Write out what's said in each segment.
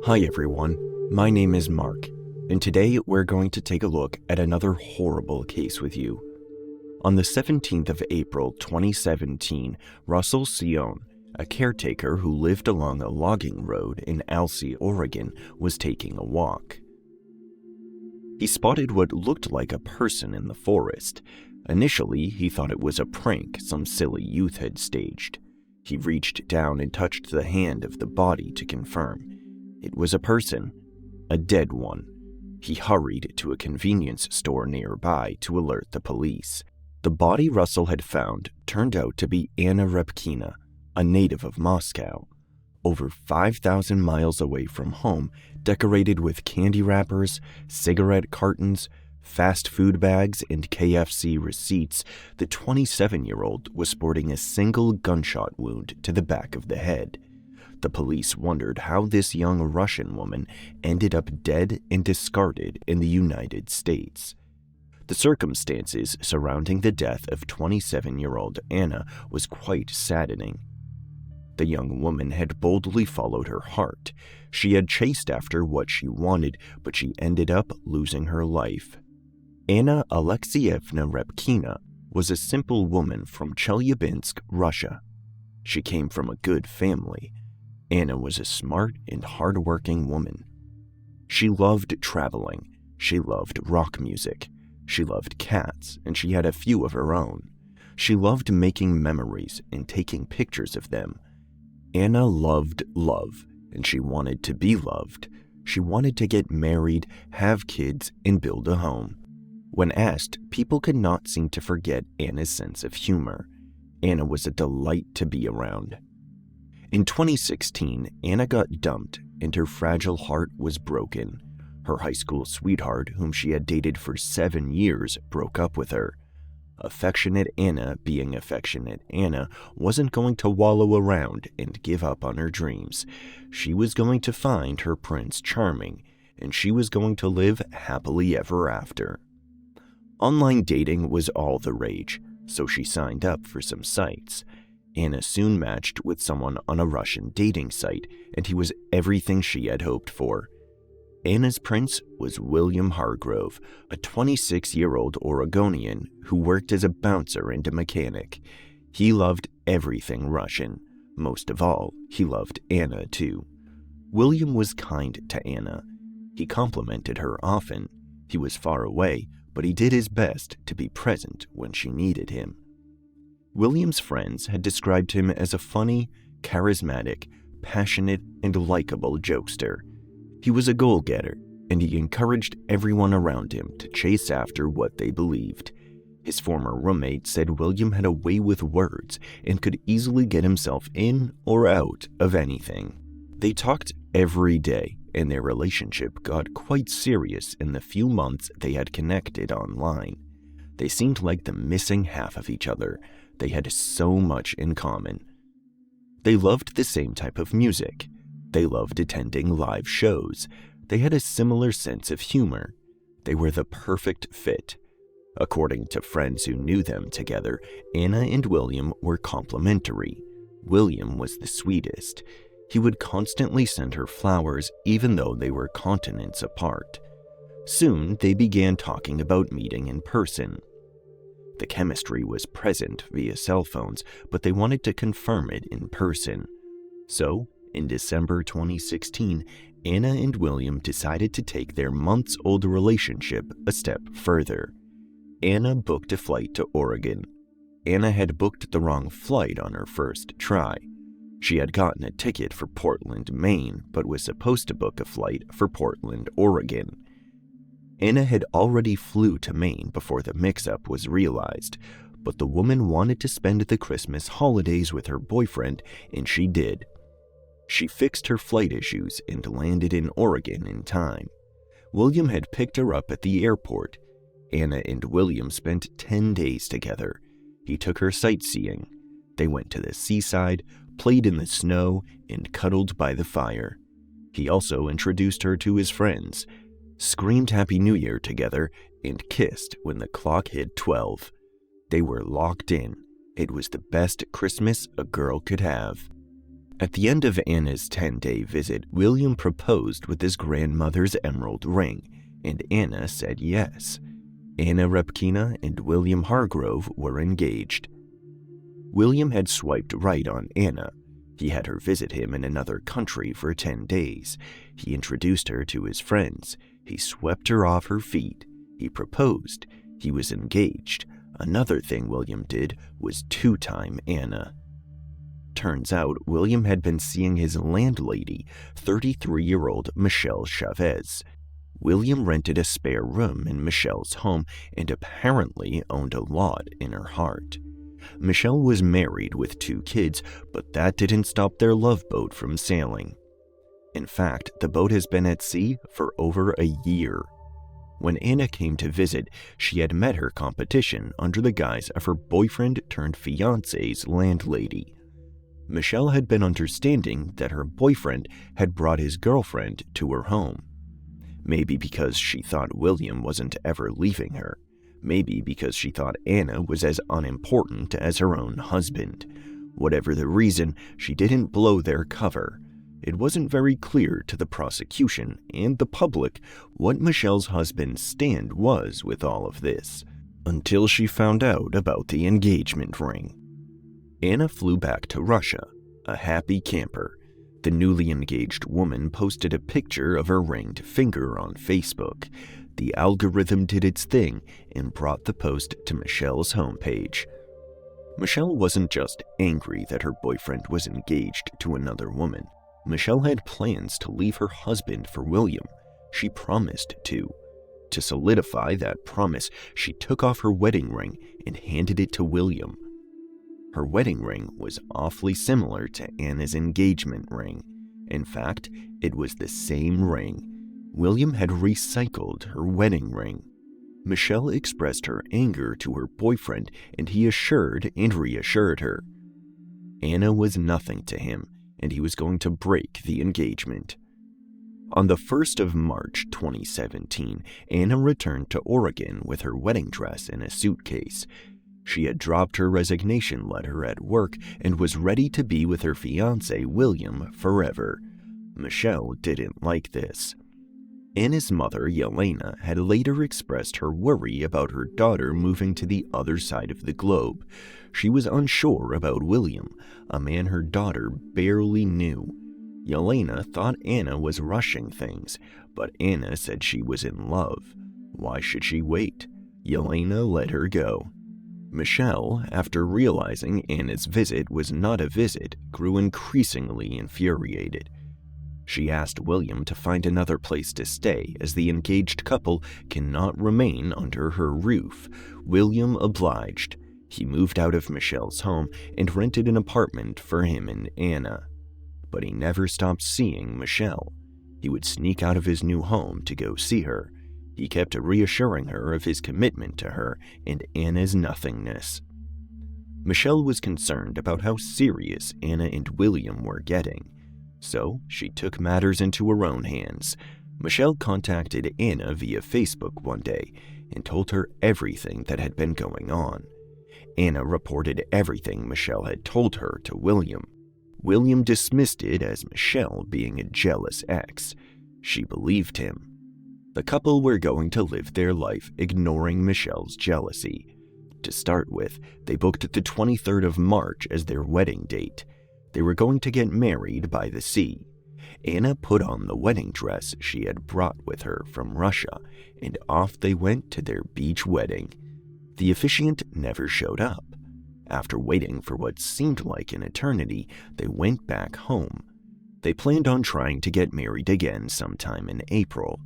Hi everyone, my name is Mark, and today we're going to take a look at another horrible case with you. On the 17th of April 2017, Russell Sion, a caretaker who lived along a logging road in Alsea, Oregon, was taking a walk. He spotted what looked like a person in the forest. Initially, he thought it was a prank some silly youth had staged. He reached down and touched the hand of the body to confirm. It was a person, a dead one. He hurried to a convenience store nearby to alert the police. The body Russell had found turned out to be Anna Repkina, a native of Moscow, over 5,000 miles away from home, decorated with candy wrappers, cigarette cartons, fast food bags, and KFC receipts. The 27-year-old was sporting a single gunshot wound to the back of the head. The police wondered how this young Russian woman ended up dead and discarded in the United States. The circumstances surrounding the death of 27-year-old Anna was quite saddening. The young woman had boldly followed her heart. She had chased after what she wanted, but she ended up losing her life. Anna Alexeyevna Repkina was a simple woman from Chelyabinsk, Russia. She came from a good family. Anna was a smart and hard-working woman. She loved traveling. She loved rock music. She loved cats, and she had a few of her own. She loved making memories and taking pictures of them. Anna loved love, and she wanted to be loved. She wanted to get married, have kids, and build a home. When asked, people could not seem to forget Anna's sense of humor. Anna was a delight to be around. In 2016, Anna got dumped, and her fragile heart was broken. Her high school sweetheart, whom she had dated for 7 years, broke up with her. Affectionate Anna, being affectionate Anna, wasn't going to wallow around and give up on her dreams. She was going to find her Prince Charming, and she was going to live happily ever after. Online dating was all the rage, so she signed up for some sites. Anna soon matched with someone on a Russian dating site, and he was everything she had hoped for. Anna's prince was William Hargrove, a 26-year-old Oregonian who worked as a bouncer and a mechanic. He loved everything Russian. Most of all, he loved Anna too. William was kind to Anna. He complimented her often. He was far away, but he did his best to be present when she needed him. William's friends had described him as a funny, charismatic, passionate, and likable jokester. He was a goal-getter, and he encouraged everyone around him to chase after what they believed. His former roommate said William had a way with words and could easily get himself in or out of anything. They talked every day, and their relationship got quite serious in the few months they had connected online. They seemed like the missing half of each other. They had so much in common. They loved the same type of music. They loved attending live shows. They had a similar sense of humor. They were the perfect fit. According to friends who knew them together, Anna and William were complementary. William was the sweetest. He would constantly send her flowers even though they were continents apart. Soon, they began talking about meeting in person. The chemistry was present via cell phones, but they wanted to confirm it in person. So, in December 2016, Anna and William decided to take their months-old relationship a step further. Anna booked a flight to Oregon. Anna had booked the wrong flight on her first try. She had gotten a ticket for Portland, Maine, but was supposed to book a flight for Portland, Oregon. Anna had already flew to Maine before the mix-up was realized, but the woman wanted to spend the Christmas holidays with her boyfriend, and she did. She fixed her flight issues and landed in Oregon in time. William had picked her up at the airport. Anna and William spent 10 days together. He took her sightseeing. They went to the seaside, played in the snow, and cuddled by the fire. He also introduced her to his friends, screamed Happy New Year together, and kissed when the clock hit 12. They were locked in. It was the best Christmas a girl could have. At the end of Anna's 10-day visit, William proposed with his grandmother's emerald ring, and Anna said yes. Anna Repkina and William Hargrove were engaged. William had swiped right on Anna. He had her visit him in another country for 10 days. He introduced her to his friends. He swept her off her feet. He proposed. He was engaged. Another thing William did was two-time Anna. Turns out William had been seeing his landlady, 33-year-old Michelle Chavez. William rented a spare room in Michelle's home and apparently owned a lot in her heart. Michelle was married with 2 kids, but that didn't stop their love boat from sailing. In fact, the boat has been at sea for over a year. When Anna came to visit, she had met her competition under the guise of her boyfriend-turned-fiance's landlady. Michelle had been understanding that her boyfriend had brought his girlfriend to her home. Maybe because she thought William wasn't ever leaving her. Maybe because she thought Anna was as unimportant as her own husband. Whatever the reason, she didn't blow their cover. It wasn't very clear to the prosecution and the public what Michelle's husband's stand was with all of this, until she found out about the engagement ring. Anna flew back to Russia, a happy camper. The newly engaged woman posted a picture of her ringed finger on Facebook. The algorithm did its thing and brought the post to Michelle's homepage. Michelle wasn't just angry that her boyfriend was engaged to another woman. Michelle had plans to leave her husband for William. She promised to. To solidify that promise, she took off her wedding ring and handed it to William. Her wedding ring was awfully similar to Anna's engagement ring. In fact, it was the same ring. William had recycled her wedding ring. Michelle expressed her anger to her boyfriend, and he assured and reassured her. Anna was nothing to him, and he was going to break the engagement. On the 1st of March 2017, Anna returned to Oregon with her wedding dress in a suitcase. She had dropped her resignation letter at work and was ready to be with her fiancé, William, forever. Michelle didn't like this. Anna's mother, Yelena, had later expressed her worry about her daughter moving to the other side of the globe. She was unsure about William, a man her daughter barely knew. Yelena thought Anna was rushing things, but Anna said she was in love. Why should she wait? Yelena let her go. Michelle, after realizing Anna's visit was not a visit, grew increasingly infuriated. She asked William to find another place to stay, as the engaged couple cannot remain under her roof. William obliged. He moved out of Michelle's home and rented an apartment for him and Anna. But he never stopped seeing Michelle. He would sneak out of his new home to go see her. He kept reassuring her of his commitment to her and Anna's nothingness. Michelle was concerned about how serious Anna and William were getting, so she took matters into her own hands. Michelle contacted Anna via Facebook one day and told her everything that had been going on. Anna reported everything Michelle had told her to William. William dismissed it as Michelle being a jealous ex. She believed him. The couple were going to live their life ignoring Michelle's jealousy. To start with, they booked the 23rd of March as their wedding date. They were going to get married by the sea. Anna put on the wedding dress she had brought with her from Russia, and off they went to their beach wedding. The officiant never showed up. After waiting for what seemed like an eternity, they went back home. They planned on trying to get married again sometime in April.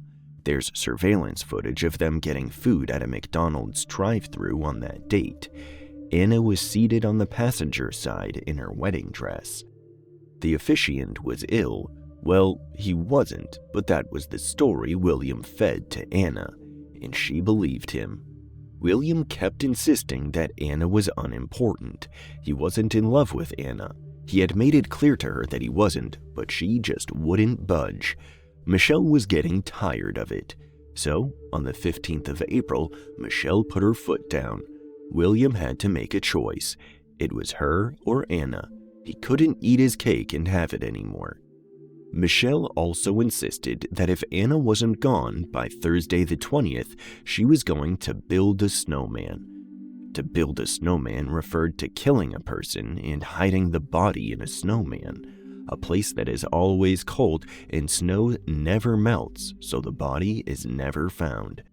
There's surveillance footage of them getting food at a McDonald's drive-thru on that date. Anna was seated on the passenger side in her wedding dress. The officiant was ill. Well, he wasn't, but that was the story William fed to Anna, and she believed him. William kept insisting that Anna was unimportant. He wasn't in love with Anna. He had made it clear to her that he wasn't, but she just wouldn't budge. Michelle was getting tired of it. So, on the 15th of April, Michelle put her foot down. William had to make a choice. It was her or Anna. He couldn't eat his cake and have it anymore. Michelle also insisted that if Anna wasn't gone by Thursday the 20th, she was going to build a snowman. To build a snowman referred to killing a person and hiding the body in a snowman, a place that is always cold and snow never melts, so the body is never found.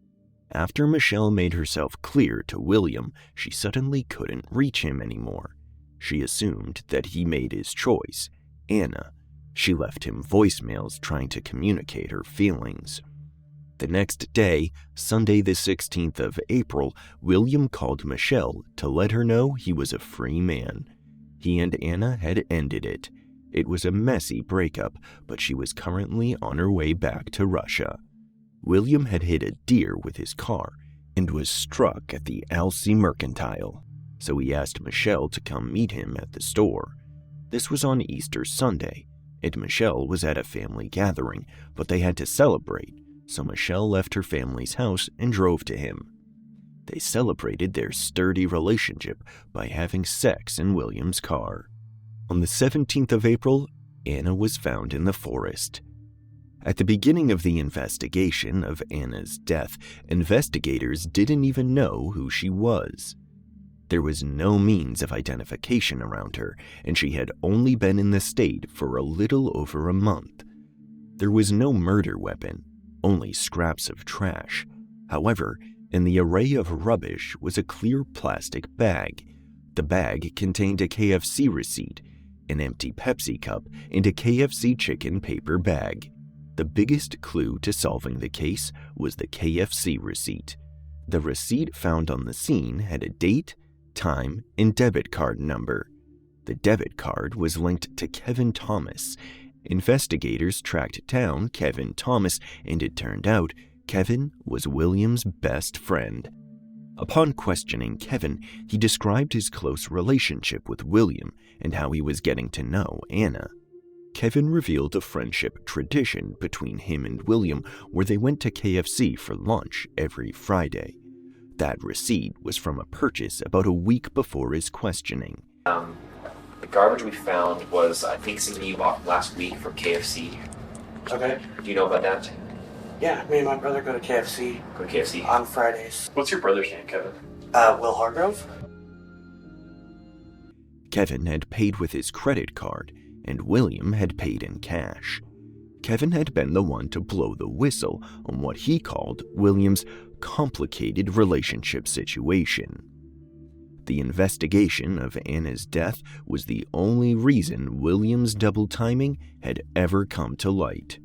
After Michelle made herself clear to William, she suddenly couldn't reach him anymore. She assumed that he made his choice, Anna. She left him voicemails trying to communicate her feelings. The next day, Sunday the 16th of April, William called Michelle to let her know he was a free man. He and Anna had ended it. It was a messy breakup, but she was currently on her way back to Russia. William had hit a deer with his car and was struck at the Alsea Mercantile, so he asked Michelle to come meet him at the store. This was on Easter Sunday, and Michelle was at a family gathering, but they had to celebrate, so Michelle left her family's house and drove to him. They celebrated their sturdy relationship by having sex in William's car. On the 17th of April, Anna was found in the forest. At the beginning of the investigation of Anna's death, investigators didn't even know who she was. There was no means of identification around her, and she had only been in the state for a little over a month. There was no murder weapon, only scraps of trash. However, in the array of rubbish was a clear plastic bag. The bag contained a KFC receipt, an empty Pepsi cup, and a KFC chicken paper bag. The biggest clue to solving the case was the KFC receipt. The receipt found on the scene had a date, time, and debit card number. The debit card was linked to Kevin Thomas. Investigators tracked down Kevin Thomas, and it turned out Kevin was William's best friend. Upon questioning Kevin, he described his close relationship with William and how he was getting to know Anna. Kevin revealed a friendship tradition between him and William where they went to KFC for lunch every Friday. That receipt was from a purchase about a week before his questioning. The garbage we found was, I think, something you bought last week from KFC. Okay. Do you know about that? Yeah, me and my brother go to KFC. Go to KFC? On Fridays. What's your brother's name, Kevin? Will Hargrove. Kevin had paid with his credit card, and William had paid in cash. Kevin had been the one to blow the whistle on what he called William's complicated relationship situation. The investigation of Anna's death was the only reason William's double timing had ever come to light.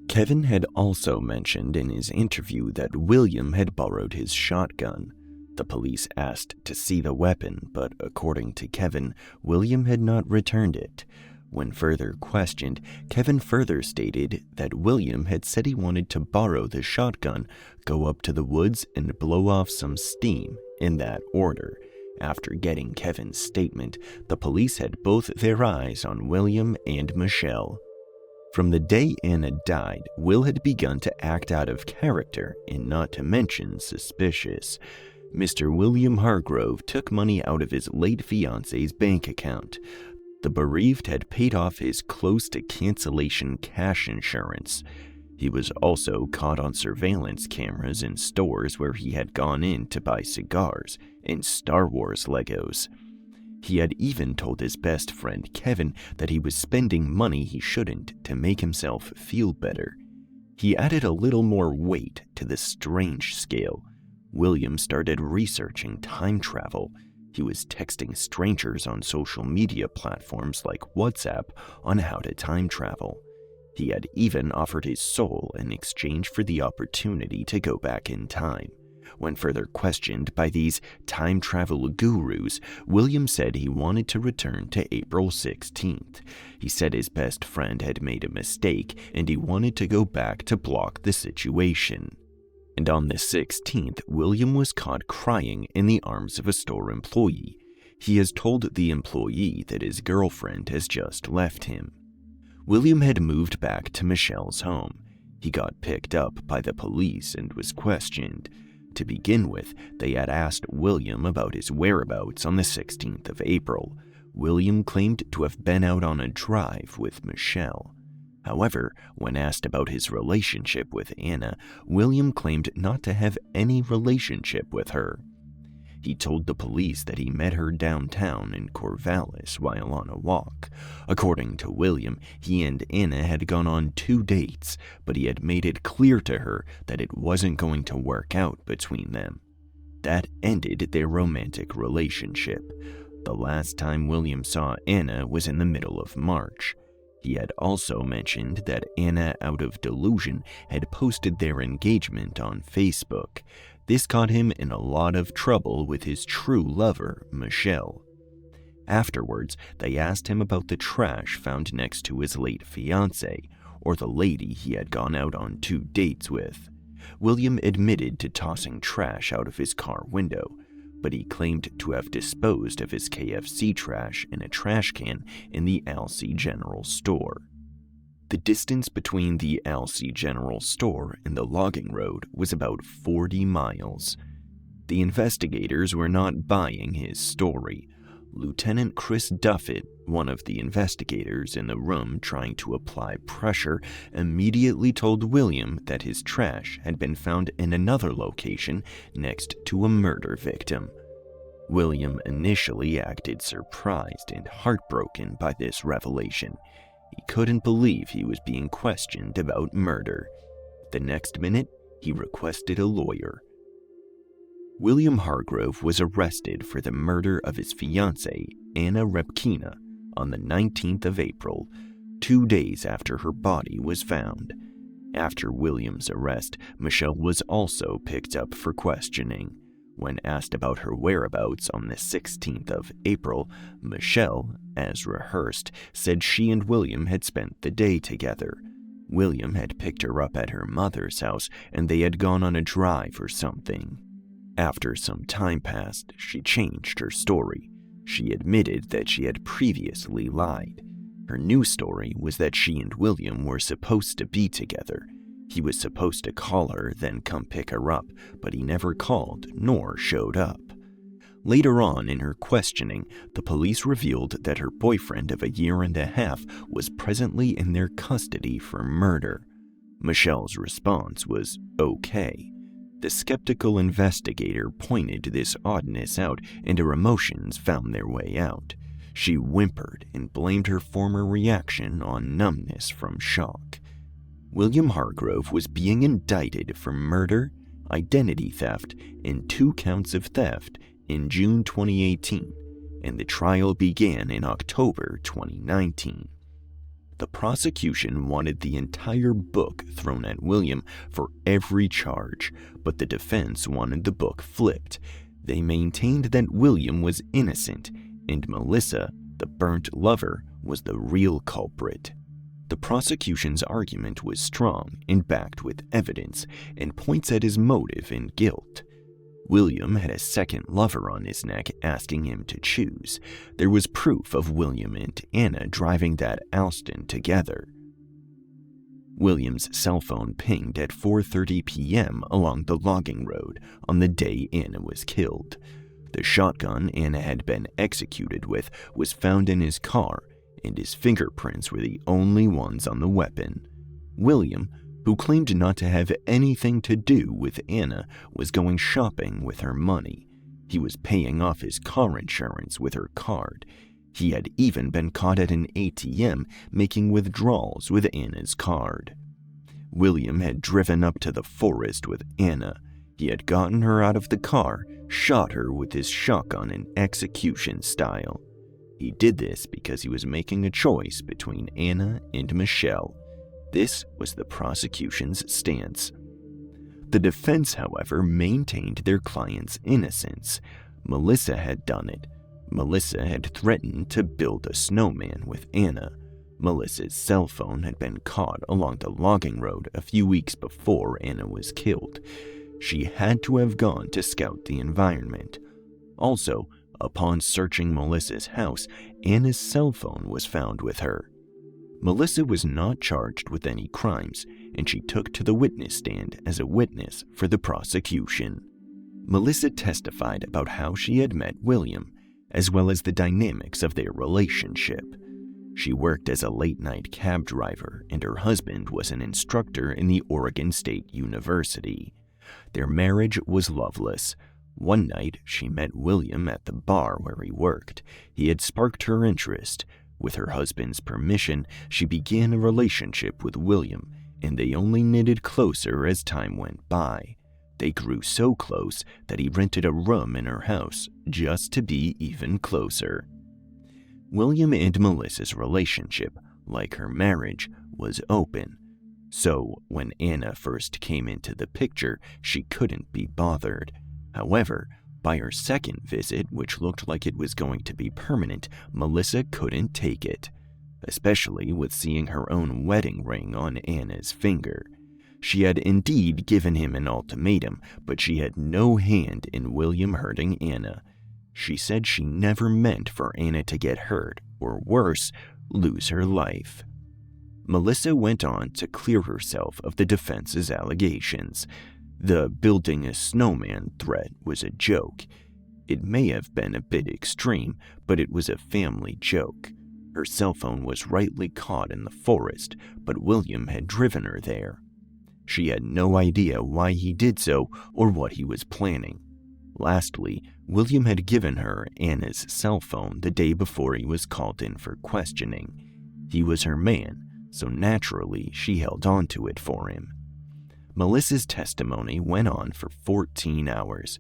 Kevin had also mentioned in his interview that William had borrowed his shotgun. The police asked to see the weapon, but according to Kevin, William had not returned it. When further questioned, Kevin further stated that William had said he wanted to borrow the shotgun, go up to the woods, and blow off some steam, in that order. After getting Kevin's statement, the police had both their eyes on William and Michelle. From the day Anna died, Will had begun to act out of character and not to mention suspicious. Mr. William Hargrove took money out of his late fiance's bank account. The bereaved had paid off his close-to-cancellation cash insurance. He was also caught on surveillance cameras in stores where he had gone in to buy cigars and Star Wars Legos. He had even told his best friend Kevin that he was spending money he shouldn't to make himself feel better. He added a little more weight to the strange scale. William started researching time travel. He was texting strangers on social media platforms like WhatsApp on how to time travel. He had even offered his soul in exchange for the opportunity to go back in time. When further questioned by these time travel gurus, William said he wanted to return to April 16th. He said his best friend had made a mistake and he wanted to go back to block the situation. And on the 16th, William was caught crying in the arms of a store employee. He has told the employee that his girlfriend has just left him. William had moved back to Michelle's home. He got picked up by the police and was questioned. To begin with, they had asked William about his whereabouts on the 16th of April. William claimed to have been out on a drive with Michelle. However, when asked about his relationship with Anna, William claimed not to have any relationship with her. He told the police that he met her downtown in Corvallis while on a walk. According to William, he and Anna had gone on 2 dates, but he had made it clear to her that it wasn't going to work out between them. That ended their romantic relationship. The last time William saw Anna was in the middle of March. He had also mentioned that Anna, out of delusion, had posted their engagement on Facebook. This got him in a lot of trouble with his true lover, Michelle. Afterwards, they asked him about the trash found next to his late fiancée, or the lady he had gone out on 2 dates with. William admitted to tossing trash out of his car window, but he claimed to have disposed of his KFC trash in a trash can in the Alsea General Store. The distance between the Alsea General Store and the logging road was about 40 miles. The investigators were not buying his story. Lieutenant Chris Duffett, one of the investigators in the room trying to apply pressure, immediately told William that his trash had been found in another location next to a murder victim. William initially acted surprised and heartbroken by this revelation. He couldn't believe he was being questioned about murder. The next minute, he requested a lawyer. William Hargrove was arrested for the murder of his fiancée, Anna Repkina, on the 19th of April, 2 days after her body was found. After William's arrest, Michelle was also picked up for questioning. When asked about her whereabouts on the 16th of April, Michelle, as rehearsed, said she and William had spent the day together. William had picked her up at her mother's house and they had gone on a drive or something. After some time passed, she changed her story. She admitted that she had previously lied. Her new story was that she and William were supposed to be together. He was supposed to call her, then come pick her up, but he never called nor showed up. Later on in her questioning, the police revealed that her boyfriend of 1.5 years was presently in their custody for murder. Michelle's response was okay. The skeptical investigator pointed this oddness out and her emotions found their way out. She whimpered and blamed her former reaction on numbness from shock. William Hargrove was being indicted for murder, identity theft, and 2 counts of theft in June 2018, and the trial began in October 2019. The prosecution wanted the entire book thrown at William for every charge, but the defense wanted the book flipped. They maintained that William was innocent, and Melissa, the burnt lover, was the real culprit. The prosecution's argument was strong and backed with evidence, and points at his motive and guilt. William had a second lover on his neck asking him to choose. There was proof of William and Anna driving that Alston together. William's cell phone pinged at 4:30 p.m. along the logging road on the day Anna was killed. The shotgun Anna had been executed with was found in his car, and his fingerprints were the only ones on the weapon. William, who claimed not to have anything to do with Anna, was going shopping with her money. He was paying off his car insurance with her card. He had even been caught at an ATM making withdrawals with Anna's card. William had driven up to the forest with Anna. He had gotten her out of the car, shot her with his shotgun in execution style. He did this because he was making a choice between Anna and Michelle. This was the prosecution's stance. The defense, however, maintained their client's innocence. Melissa had done it. Melissa had threatened to build a snowman with Anna. Melissa's cell phone had been caught along the logging road a few weeks before Anna was killed. She had to have gone to scout the environment. Also, upon searching Melissa's house, Anna's cell phone was found with her. Melissa was not charged with any crimes, and she took to the witness stand as a witness for the prosecution. Melissa testified about how she had met William. as well as the dynamics of their relationship. She worked as a late-night cab driver, and her husband was an instructor in the Oregon State University. Their marriage was loveless. One night, she met William at the bar where he worked. He had sparked her interest. With her husband's permission, she began a relationship with William, and they only knitted closer as time went by. They grew so close that he rented a room in her house just to be even closer. William and Melissa's relationship, like her marriage, was open. So when Anna first came into the picture, she couldn't be bothered. However, by her second visit, which looked like it was going to be permanent, Melissa couldn't take it, especially with seeing her own wedding ring on Anna's finger. She had indeed given him an ultimatum, but she had no hand in William hurting Anna. She said she never meant for Anna to get hurt, or worse, lose her life. Melissa went on to clear herself of the defense's allegations. The building a snowman threat was a joke. It may have been a bit extreme, but it was a family joke. Her cell phone was rightly caught in the forest, but William had driven her there. She had no idea why he did so or what he was planning. Lastly, William had given her Anna's cell phone the day before he was called in for questioning. He was her man, so naturally she held on to it for him. Melissa's testimony went on for 14 hours.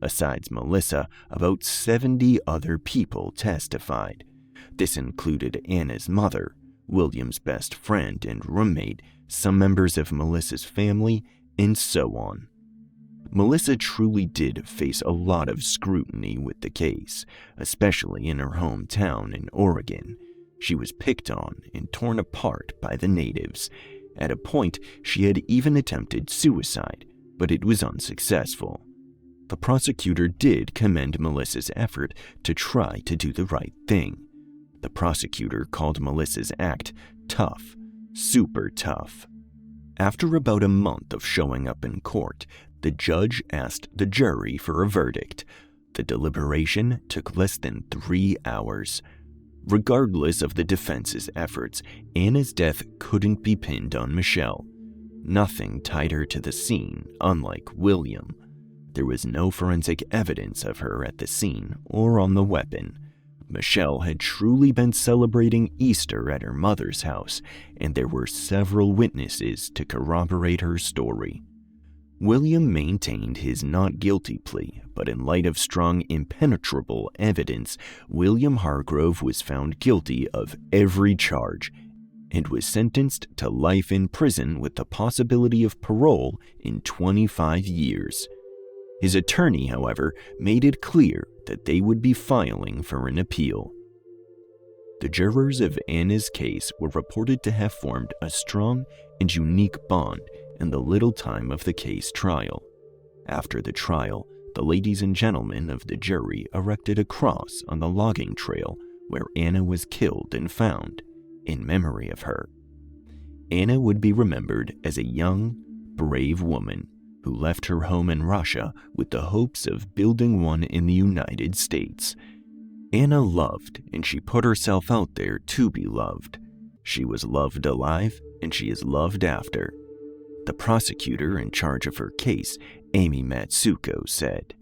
Besides Melissa, about 70 other people testified. This included Anna's mother, William's best friend and roommate, some members of Melissa's family, and so on. Melissa truly did face a lot of scrutiny with the case, especially in her hometown in Oregon. She was picked on and torn apart by the natives. At a point, she had even attempted suicide, but it was unsuccessful. The prosecutor did commend Melissa's effort to try to do the right thing. The prosecutor called Melissa's act tough, super tough. After about a month of showing up in court, the judge asked the jury for a verdict. The deliberation took less than 3 hours. Regardless of the defense's efforts, Anna's death couldn't be pinned on Michelle. Nothing tied her to the scene, unlike William. There was no forensic evidence of her at the scene or on the weapon. Michelle had truly been celebrating Easter at her mother's house, and there were several witnesses to corroborate her story. William maintained his not guilty plea, but in light of strong impenetrable evidence, William Hargrove was found guilty of every charge and was sentenced to life in prison with the possibility of parole in 25 years. His attorney, however, made it clear that they would be filing for an appeal. The jurors of Anna's case were reported to have formed a strong and unique bond in the little time of the case trial. After the trial, the ladies and gentlemen of the jury erected a cross on the logging trail where Anna was killed and found, in memory of her. Anna would be remembered as a young, brave woman who left her home in Russia with the hopes of building one in the United States. Anna loved, and she put herself out there to be loved. She was loved alive, and she is loved after. The prosecutor in charge of her case, Amy Matsuko, said,